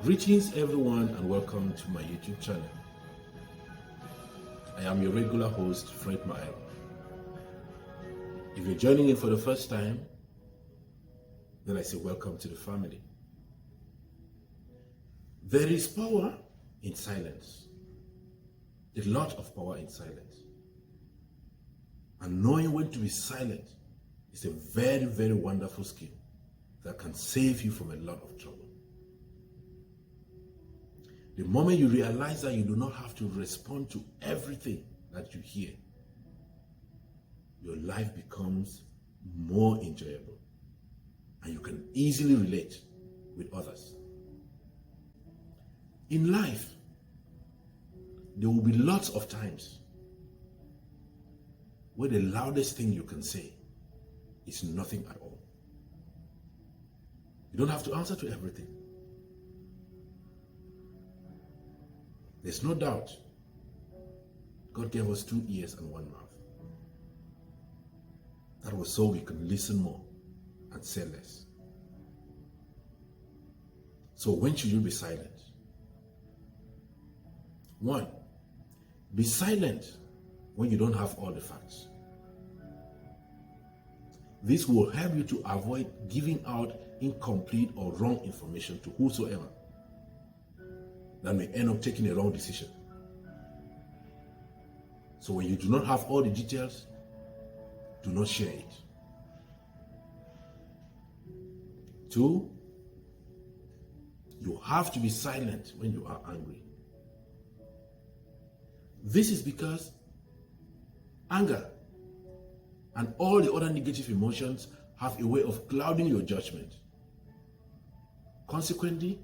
Greetings everyone and welcome to my YouTube channel. I am your regular host, Fred Mael. If you're joining in for the first time, then I say welcome to the family. There is power in silence. A lot of power in silence. And knowing when to be silent is a very, very wonderful skill that can save you from a lot of trouble. The moment you realize that you do not have to respond to everything that you hear, your life becomes more enjoyable and you can easily relate with others. In life, there will be lots of times where the loudest thing you can say is nothing at all. You don't have to answer to everything. There's no doubt God gave us 2 ears and 1 mouth. That was so we can listen more and say less. So when should you be silent? 1, be silent when you don't have all the facts. This will help you to avoid giving out incomplete or wrong information to whosoever that may end up taking a wrong decision. So when you do not have all the details, do not share it. 2, you have to be silent when you are angry. This is because anger and all the other negative emotions have a way of clouding your judgment. Consequently,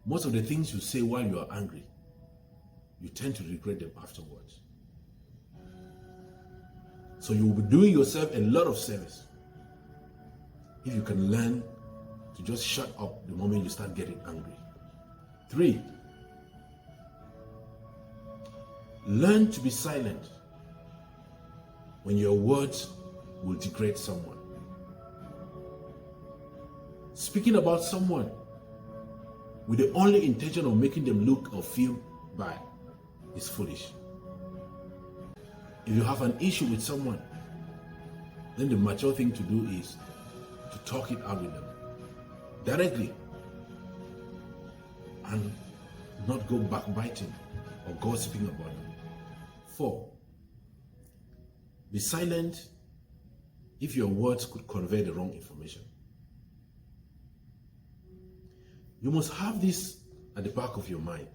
most of the things you say while you are angry, you tend to regret them afterwards. So you will be doing yourself a lot of service if you can learn to just shut up the moment you start getting angry. 3, learn to be silent when your words will degrade someone. Speaking about someone with the only intention of making them look or feel bad is foolish. If you have an issue with someone, then the mature thing to do is to talk it out with them directly and not go backbiting or gossiping about them. 4, be silent if your words could convey the wrong information. You must have this at the back of your mind.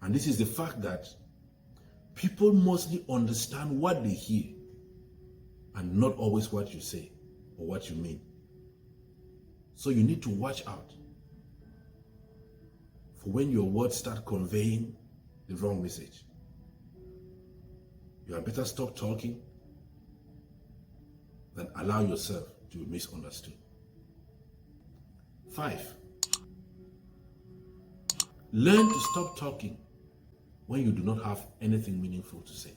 And this is the fact that people mostly understand what they hear and not always what you say or what you mean. So you need to watch out for when your words start conveying the wrong message. You had better stop talking than allow yourself to be misunderstood. 5, learn to stop talking when you do not have anything meaningful to say.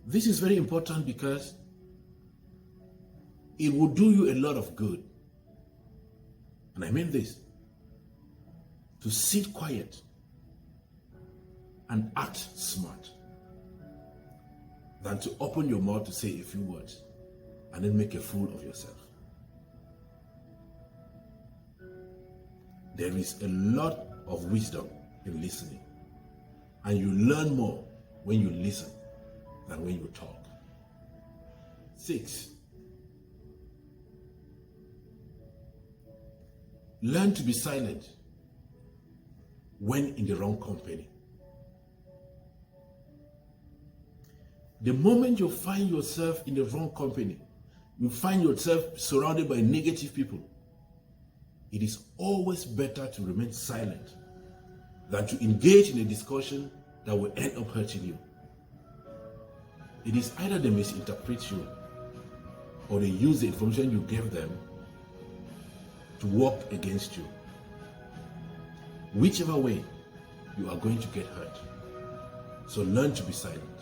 This is very important because it will do you a lot of good. And I mean this, to sit quiet and act smart than to open your mouth to say a few words and then make a fool of yourself. There is a lot of wisdom in listening, and you learn more when you listen than when you talk. 6, learn to be silent when in the wrong company. The moment you find yourself in the wrong company, you find yourself surrounded by negative people, it is always better to remain silent than to engage in a discussion that will end up hurting you. It is either they misinterpret you or they use the information you gave them to work against you. Whichever way, you are going to get hurt. So learn to be silent.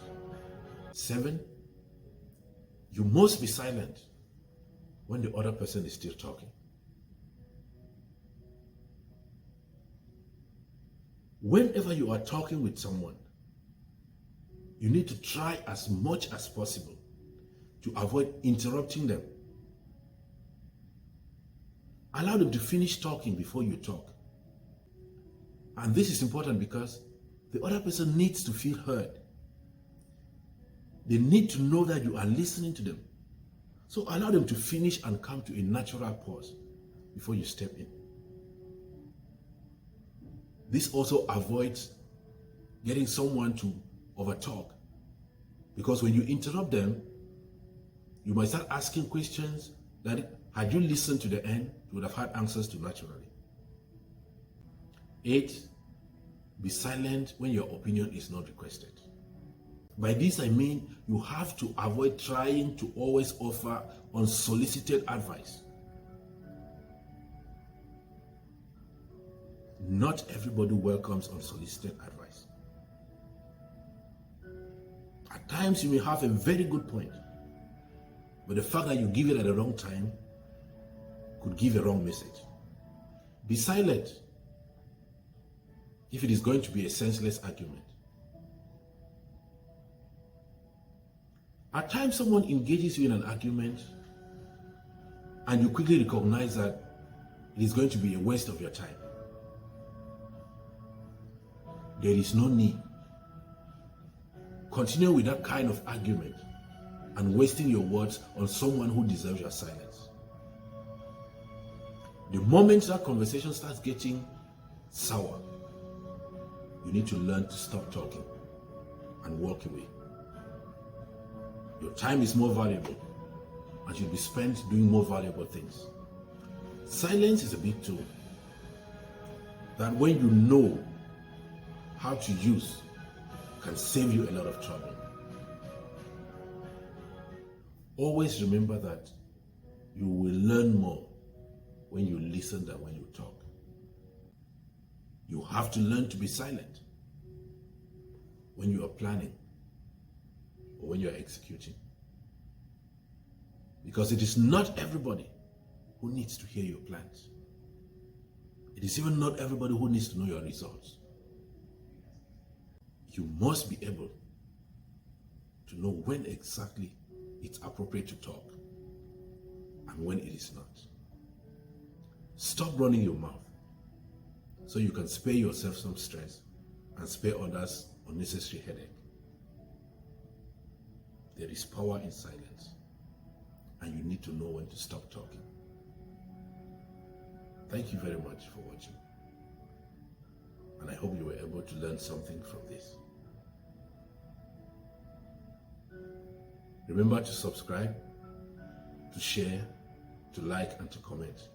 7, you must be silent when the other person is still talking. Whenever you are talking with someone, you need to try as much as possible to avoid interrupting them. Allow them to finish talking before you talk. And this is important because the other person needs to feel heard. They need to know that you are listening to them. So allow them to finish and come to a natural pause before you step in. This also avoids getting someone to overtalk, because when you interrupt them, you might start asking questions that, had you listened to the end, you would have had answers to naturally. 8, be silent when your opinion is not requested. By this I mean you have to avoid trying to always offer unsolicited advice. Not everybody welcomes unsolicited advice. At times you may have a very good point, but the fact that you give it at the wrong time could give a wrong message. Be silent if it is going to be a senseless argument. At times someone engages you in an argument and you quickly recognize that it is going to be a waste of your time. There is no need. Continue with that kind of argument and wasting your words on someone who deserves your silence. The moment that conversation starts getting sour, you need to learn to stop talking and walk away. Your time is more valuable and should be spent doing more valuable things. Silence is a big tool that, when you know how to use, can save you a lot of trouble. Always remember that you will learn more when you listen than when you talk. You have to learn to be silent when you are planning or when you are executing. Because it is not everybody who needs to hear your plans. It is even not everybody who needs to know your results. You must be able to know when exactly it's appropriate to talk and when it is not. Stop running your mouth so you can spare yourself some stress and spare others unnecessary headache. There is power in silence, and you need to know when to stop talking. Thank you very much for watching, and I hope you were able to learn something from this. Remember to subscribe, to share, to like, and to comment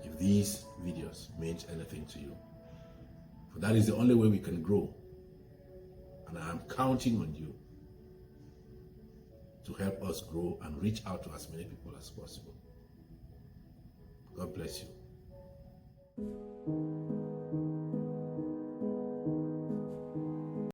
if these videos meant anything to you. For that is the only way we can grow, and I am counting on you to help us grow and reach out to as many people as possible. God bless you.